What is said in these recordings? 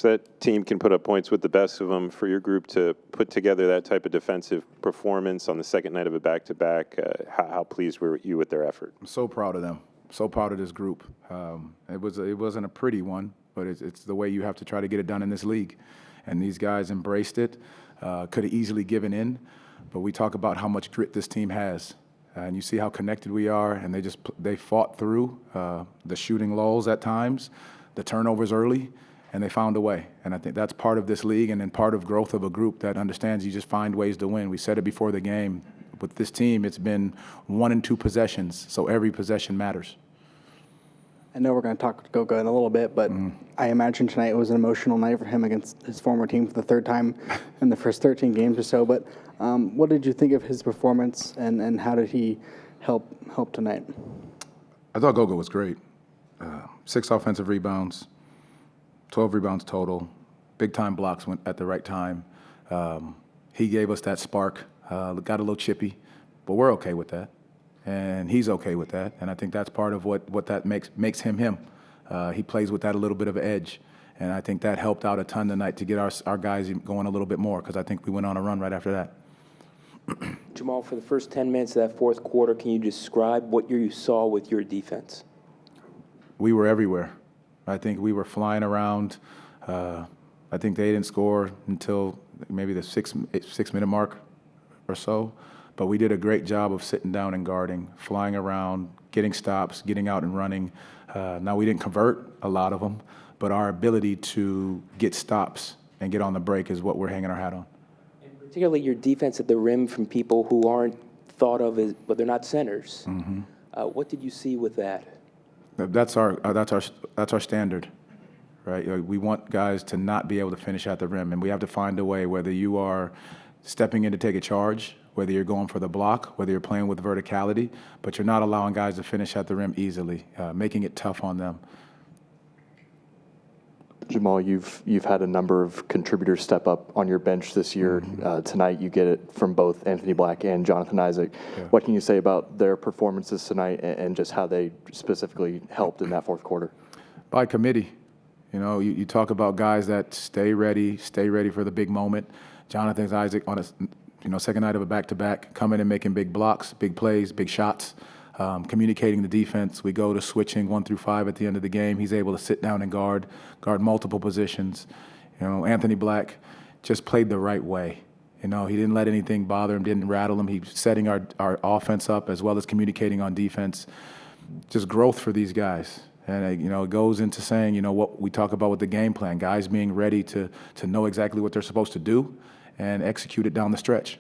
That team can put up points with the best of them. For your group to put together that type of defensive performance on the second night of a back-to-back, how pleased were you with their effort? I'm so proud of them. So proud of this group. It wasn't a pretty one, but it's the way you have to try to get it done in this league. And these guys embraced it. Could have easily given in, but we talk about how much grit this team has. And you see how connected we are, and they fought through the shooting lulls at times, the turnovers early, and they found a way. And I think that's part of this league and then part of growth of a group that understands you just find ways to win. We said it before the game. With this team, it's been 1 and 2 possessions, so every possession matters. I know we're going to talk to Goga in a little bit, but I imagine tonight was an emotional night for him against his former team for the third time in the first 13 games or so. But what did you think of his performance, and how did he help tonight? I thought Goga was great. 6 offensive rebounds, 12 rebounds total, big-time blocks went at the right time. He gave us that spark, got a little chippy, but we're okay with that. And he's okay with that, and I think that's part of what that makes him him. He plays with that a little bit of an edge, and I think that helped out a ton tonight to get our guys going a little bit more, because I think we went on a run right after that. Jamal, for the first 10 minutes of that fourth quarter, can you describe what you saw with your defense? We were everywhere. I think we were flying around. I think they didn't score until maybe the six-minute mark or so. But we did a great job of sitting down and guarding, flying around, getting stops, getting out and running. Now, we didn't convert a lot of them, but our ability to get stops and get on the break is what we're hanging our hat on. And particularly your defense at the rim from people who aren't thought of as, but they're not centers. Mm-hmm. What did you see with that? That's our standard, right? We want guys to not be able to finish at the rim, and we have to find a way, whether you are stepping in to take a charge, whether you're going for the block, whether you're playing with verticality, but you're not allowing guys to finish at the rim easily, making it tough on them. Jamal, you've had a number of contributors step up on your bench this year. Mm-hmm. Tonight you get it from both Anthony Black and Jonathan Isaac. Yeah. What can you say about their performances tonight and just how they specifically helped in that fourth quarter? By committee. You know, you talk about guys that stay ready for the big moment. Jonathan Isaac on a second night of a back-to-back, coming and making big blocks, big plays, big shots, communicating the defense. We go to switching 1 through 5 at the end of the game. He's able to sit down and guard multiple positions. You know, Anthony Black just played the right way. You know, he didn't let anything bother him, didn't rattle him. He was setting our offense up as well as communicating on defense. Just growth for these guys. And, it goes into saying, what we talk about with the game plan, guys being ready to know exactly what they're supposed to do and execute it down the stretch.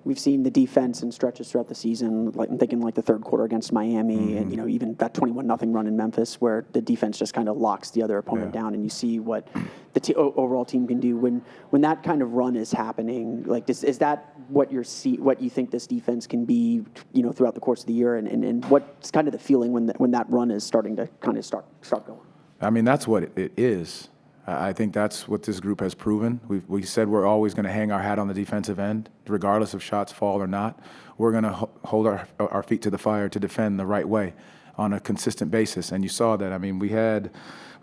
We've seen the defense in stretches throughout the season, like I'm thinking like the third quarter against Miami, and even that 21-0 run in Memphis, where the defense just kind of locks the other opponent down, and you see what the overall team can do when that kind of run is happening. Like, is that what you think this defense can be, throughout the course of the year, and what's kind of the feeling when that run is starting to kind of start going? I mean, that's what it is. I think that's what this group has proven. We said we're always going to hang our hat on the defensive end, regardless if shots fall or not. We're going to hold our feet to the fire to defend the right way on a consistent basis. And you saw that. I mean, we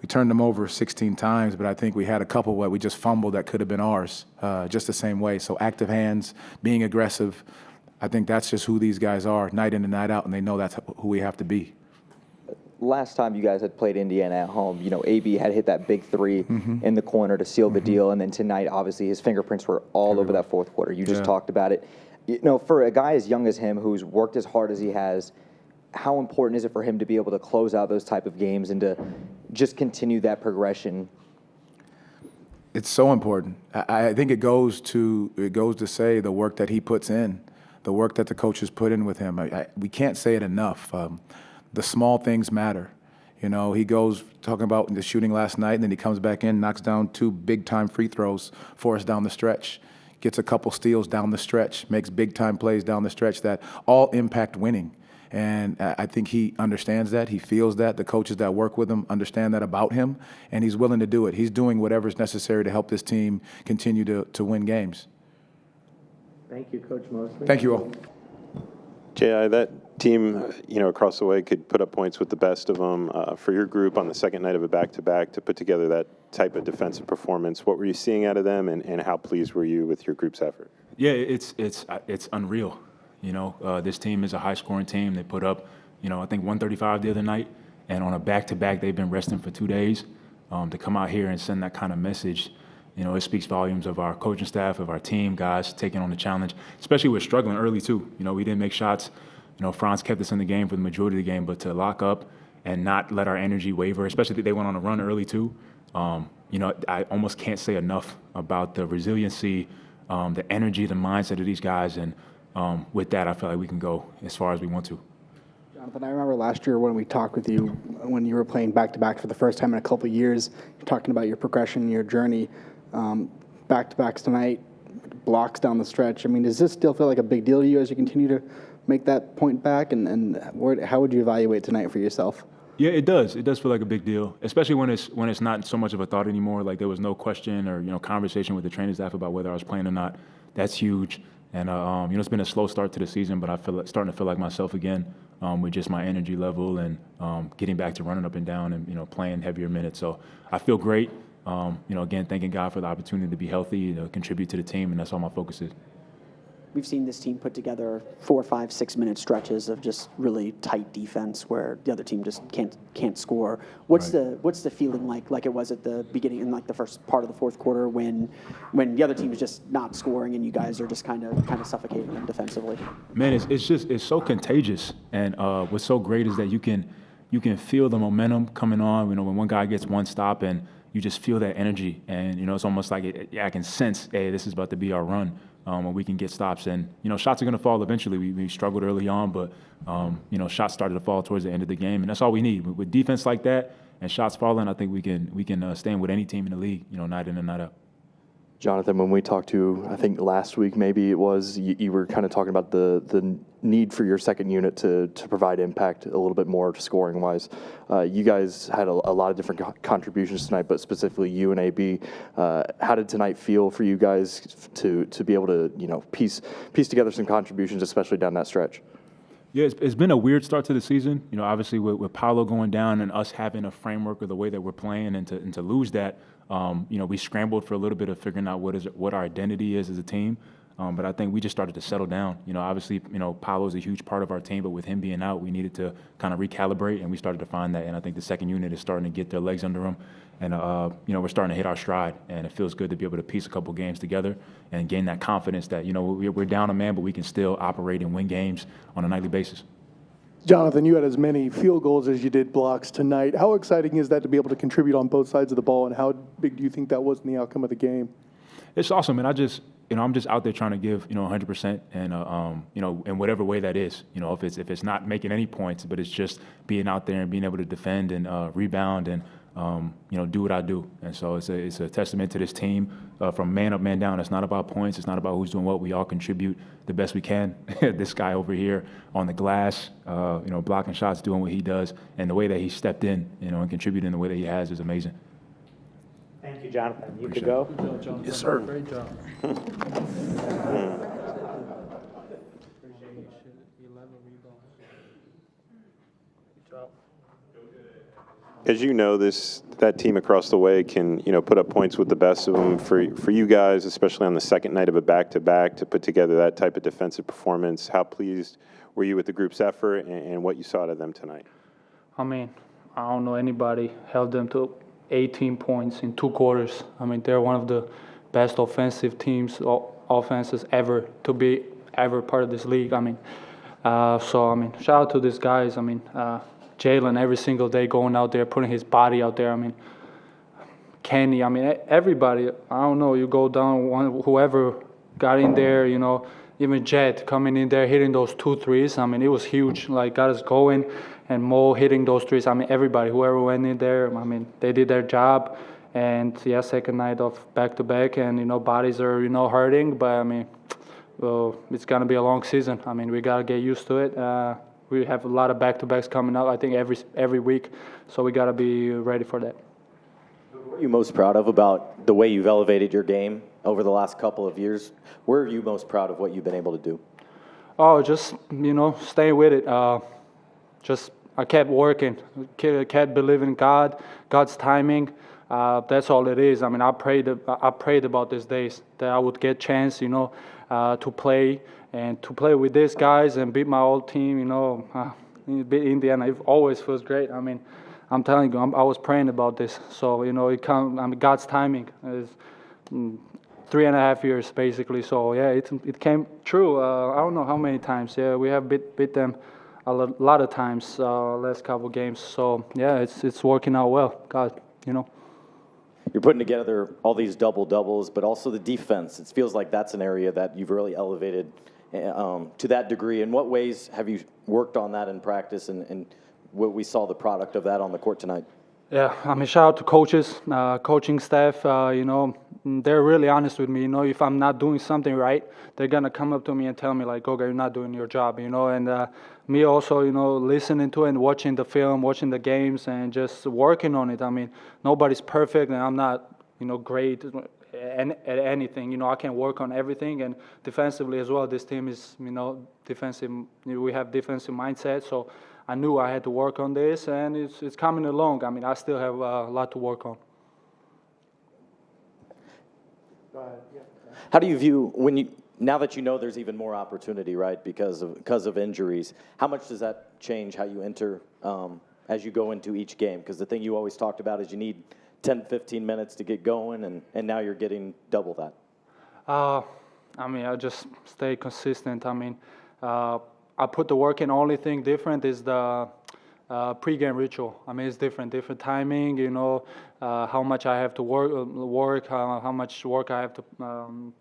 turned them over 16 times, but I think we had a couple where we just fumbled that could have been ours, just the same way. So active hands, being aggressive, I think that's just who these guys are, night in and night out, and they know that's who we have to be. Last time you guys had played Indiana at home, AB had hit that big three in the corner to seal the deal, and then tonight, obviously, his fingerprints were all over that fourth quarter. You just talked about it. For a guy as young as him who's worked as hard as he has, how important is it for him to be able to close out those type of games and to just continue that progression? It's so important. I think it goes to say the work that he puts in, the work that the coaches put in with him. We can't say it enough. The small things matter. He goes talking about the shooting last night, and then he comes back in, knocks down 2 big-time free throws for us down the stretch, gets a couple steals down the stretch, makes big-time plays down the stretch that all impact winning. And I think he understands that. He feels that. The coaches that work with him understand that about him, and he's willing to do it. He's doing whatever's necessary to help this team continue to win games. Thank you, Coach Mose. Thank you all. J.I., that team, across the way could put up points with the best of them. For your group on the second night of a back-to-back to put together that type of defensive performance, what were you seeing out of them, and how pleased were you with your group's effort? Yeah, it's unreal. This team is a high-scoring team. They put up, I think 135 the other night, and on a back-to-back, they've been resting for 2 days. To come out here and send that kind of message, it speaks volumes of our coaching staff, of our team, guys taking on the challenge. Especially we're struggling early too. We didn't make shots. Franz kept us in the game for the majority of the game, but to lock up and not let our energy waver, especially that they went on a run early too. I almost can't say enough about the resiliency, the energy, the mindset of these guys, and with that, I feel like we can go as far as we want to. Jonathan, I remember last year when we talked with you when you were playing back-to-back for the first time in a couple of years, you're talking about your progression, your journey, back-to-backs tonight, blocks down the stretch. I mean, does this still feel like a big deal to you as you continue to make that point back, and how would you evaluate tonight for yourself? Yeah, it does. It does feel like a big deal, especially when it's not so much of a thought anymore. Like there was no question or conversation with the training staff about whether I was playing or not. That's huge. And it's been a slow start to the season, but I feel starting to feel like myself again with just my energy level and getting back to running up and down and playing heavier minutes. So I feel great. Again, thanking God for the opportunity to be healthy, contribute to the team, and that's all my focus is. We've seen this team put together 4, 5, 6 minute stretches of just really tight defense where the other team just can't score. What's the feeling like it was at the beginning in like the first part of the fourth quarter when the other team is just not scoring and you guys are just kind of suffocating them defensively? Man, it's so contagious, and what's so great is that you can feel the momentum coming on. When one guy gets one stop and you just feel that energy, and it's almost like I can sense, hey, this is about to be our run. When we can get stops, and shots are going to fall eventually. We struggled early on, but shots started to fall towards the end of the game, and that's all we need. With defense like that and shots falling, I think we can stand with any team in the league, night in and night out. Jonathan, when we talked to, I think last week maybe it was, you were kind of talking about the need for your second unit to provide impact a little bit more scoring-wise. You guys had a lot of different contributions tonight, but specifically you and AB. How did tonight feel for you guys to be able to piece together some contributions, especially down that stretch? Yeah, it's been a weird start to the season. Obviously with Paolo going down and us having a framework of the way that we're playing, and to lose that, we scrambled for a little bit of figuring out what our identity is as a team. But I think we just started to settle down. Obviously, Paolo's a huge part of our team, but with him being out, we needed to kind of recalibrate, and we started to find that. And I think the second unit is starting to get their legs under them, and we're starting to hit our stride. And it feels good to be able to piece a couple games together and gain that confidence that we're down a man, but we can still operate and win games on a nightly basis. Jonathan, you had as many field goals as you did blocks tonight. How exciting is that to be able to contribute on both sides of the ball, and how big do you think that was in the outcome of the game? It's awesome, and I'm just out there trying to give 100%, and in whatever way that is. If it's not making any points, but it's just being out there and being able to defend and rebound and do what I do. And so it's a testament to this team from man up, man down. It's not about points. It's not about who's doing what. We all contribute the best we can. This guy over here on the glass, blocking shots, doing what he does, and the way that he stepped in, and contributed in the way that he has is amazing. Thank you, Jonathan. You could go. Good job, Jonathan. Yes, sir. Great job. As you know, that team across the way can put up points with the best of them. For you guys, especially on the second night of a back-to-back, to put together that type of defensive performance, how pleased were you with the group's effort and what you saw out of them tonight? I mean, I don't know anybody held them to 18 points in 2 quarters. I mean, they're one of the best offensive teams, offenses ever to be ever part of this league. I mean, shout out to these guys. I mean, Jalen every single day going out there, putting his body out there. I mean, Kenny, I mean, everybody. I don't know, you go down, whoever got in there, even Jet coming in there, hitting those 2 threes. I mean, it was huge, like got us going. And Mo hitting those threes. I mean, everybody, whoever went in there, I mean, they did their job. And, yeah, second night of back-to-back, and, bodies are, hurting. But, I mean, it's going to be a long season. I mean, we got to get used to it. We have a lot of back-to-backs coming up, I think, every week. So we got to be ready for that. What are you most proud of about the way you've elevated your game over the last couple of years? Where are you most proud of what you've been able to do? Oh, just stay with it. Just I kept working, kept believing in God, God's timing. That's all it is. I mean, I prayed about these days that I would get chance, to play and to play with these guys and beat my old team. Beat Indiana. It always feels great. I mean, I'm telling you, I was praying about this. So it come. I mean, God's timing is 3.5 years basically. So yeah, it came true. I don't know how many times. Yeah, we have beat them a lot of times last couple games. So yeah, it's working out well. God, You're putting together all these double-doubles, but also the defense. It feels like that's an area that you've really elevated to that degree. In what ways have you worked on that in practice, and what we saw the product of that on the court tonight? Yeah, I mean, shout out to coaches, coaching staff. They're really honest with me. If I'm not doing something right, they're gonna come up to me and tell me like, "Goga, you're not doing your job." And me also, listening to it and watching the film, watching the games, and just working on it. I mean, nobody's perfect, and I'm not, great at anything. I can work on everything, and defensively as well. This team is, defensive. We have defensive mindset, so I knew I had to work on this, and it's coming along. I mean, I still have a lot to work on. How do you view now that you know there's even more opportunity, right, because of injuries? How much does that change how you enter as you go into each game? Because the thing you always talked about is you need 10, 15 minutes to get going, and now you're getting double that. I mean, I just stay consistent. I mean, I put the work in. Only thing different is the pre-game ritual. I mean, it's different timing. How much I have to work, how much work I have to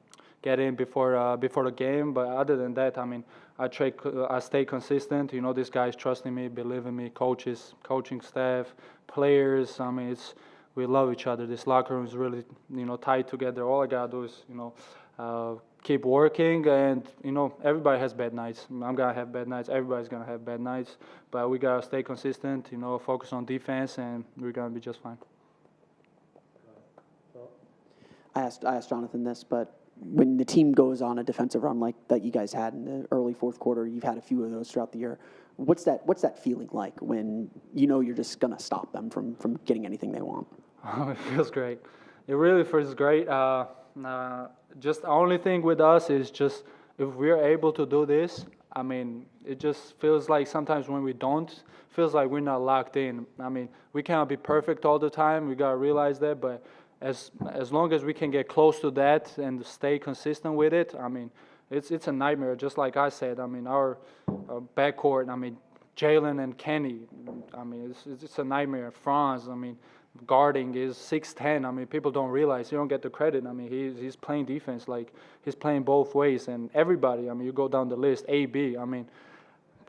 get in before the game. But other than that, I mean, I stay consistent. These guys trusting me, believing me, coaches, coaching staff, players. I mean, we love each other. This locker room is really tied together. All I gotta do is keep working, and everybody has bad nights. I'm gonna have bad nights. Everybody's gonna have bad nights, but we gotta stay consistent. Focus on defense, and we're gonna be just fine. I asked Jonathan this, but when the team goes on a defensive run like that you guys had in the early fourth quarter, you've had a few of those throughout the year. What's that feeling like when you're just gonna stop them from getting anything they want? Oh, it feels great. It really feels great. Just the only thing with us is just if we're able to do this, I mean, it just feels like sometimes when we don't, feels like we're not locked in. I mean, we cannot be perfect all the time. We gotta realize that, but as long as we can get close to that and stay consistent with it, I mean, it's a nightmare. Just like I said, I mean, our backcourt, I mean, Jalen and Kenny, I mean, it's a nightmare. Franz, I mean, guarding is 6'10". I mean, people don't realize, you don't get the credit. I mean, he's playing defense, like he's playing both ways, and everybody. I mean, you go down the list, AB. I mean,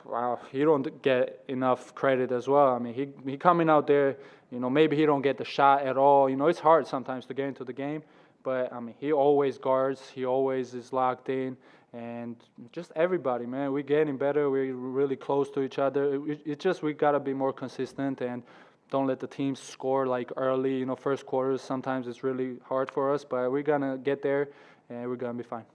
wow, he don't get enough credit as well. I mean, he coming out there, maybe he don't get the shot at all. It's hard sometimes to get into the game, but I mean, he always guards. He always is locked in, and just everybody, man, we're getting better. We're really close to each other. It's just we gotta be more consistent and don't let the teams score like early. First quarters, sometimes it's really hard for us, but we're going to get there, and we're going to be fine.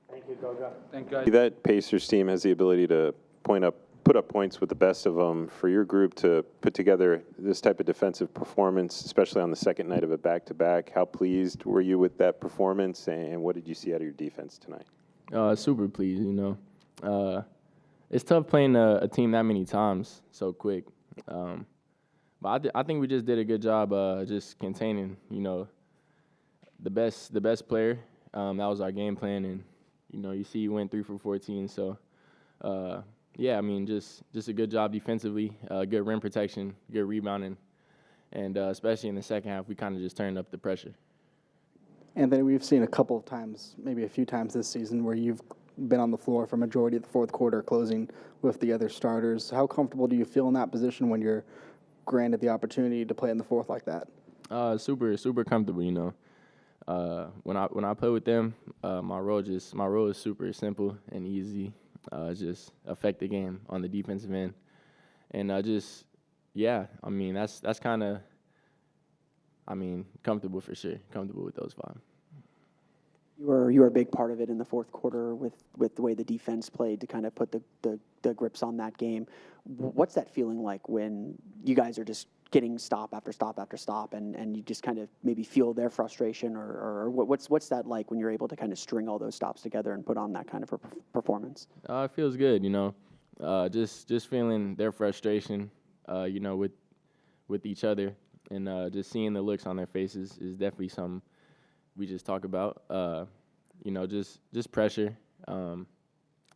Thank you, Goga. Thank you, guys. That Pacers team has the ability to put up points with the best of them. For your group to put together this type of defensive performance, especially on the second night of a back-to-back, how pleased were you with that performance, and what did you see out of your defense tonight? Super pleased, It's tough playing a team that many times so quick. But I think we just did a good job just containing, the best player. That was our game plan, and you see you went 3 for 14. So yeah, I mean just a good job defensively, good rim protection, good rebounding, and especially in the second half, we kind of just turned up the pressure. Anthony, we've seen a couple of times, maybe a few times this season, where you've been on the floor for majority of the fourth quarter, closing with the other starters. How comfortable do you feel in that position when you're granted the opportunity to play in the fourth like that? Super comfortable. When I play with them, my role is super simple and easy. Just affect the game on the defensive end, and I mean that's kind of, comfortable for sure. Comfortable with those 5. You were a big part of it in the fourth quarter with the way the defense played to kind of put the grips on that game. What's that feeling like when you guys are just getting stop after stop after stop, and you just kind of maybe feel their frustration, or what's that like when you're able to kind of string all those stops together and put on that kind of performance? It feels good, just feeling their frustration, with each other, and just seeing the looks on their faces is definitely something we just talk about. Just pressure,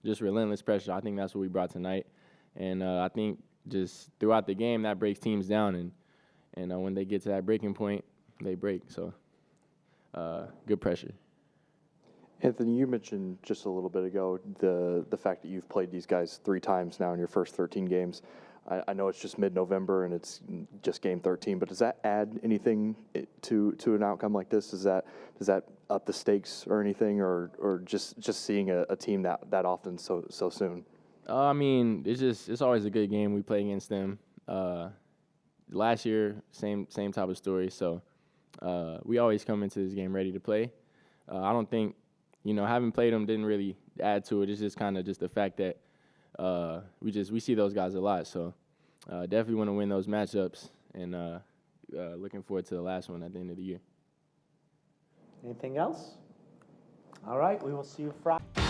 just relentless pressure. I think that's what we brought tonight, and I think just throughout the game that breaks teams down, and when they get to that breaking point, they break. So, good pressure. Anthony, you mentioned just a little bit ago the fact that you've played these guys 3 times now in your first 13 games. I know it's just mid-November and it's just game 13, but does that add anything to an outcome like this? Does that up the stakes or anything, or just seeing a team that often so soon? It's always a good game. We play against them. Last year, same type of story. So we always come into this game ready to play. I don't think having played them didn't really add to it. It's just kind of just the fact that we see those guys a lot. So definitely want to win those matchups, and looking forward to the last one at the end of the year. Anything else? All right, we will see you Friday.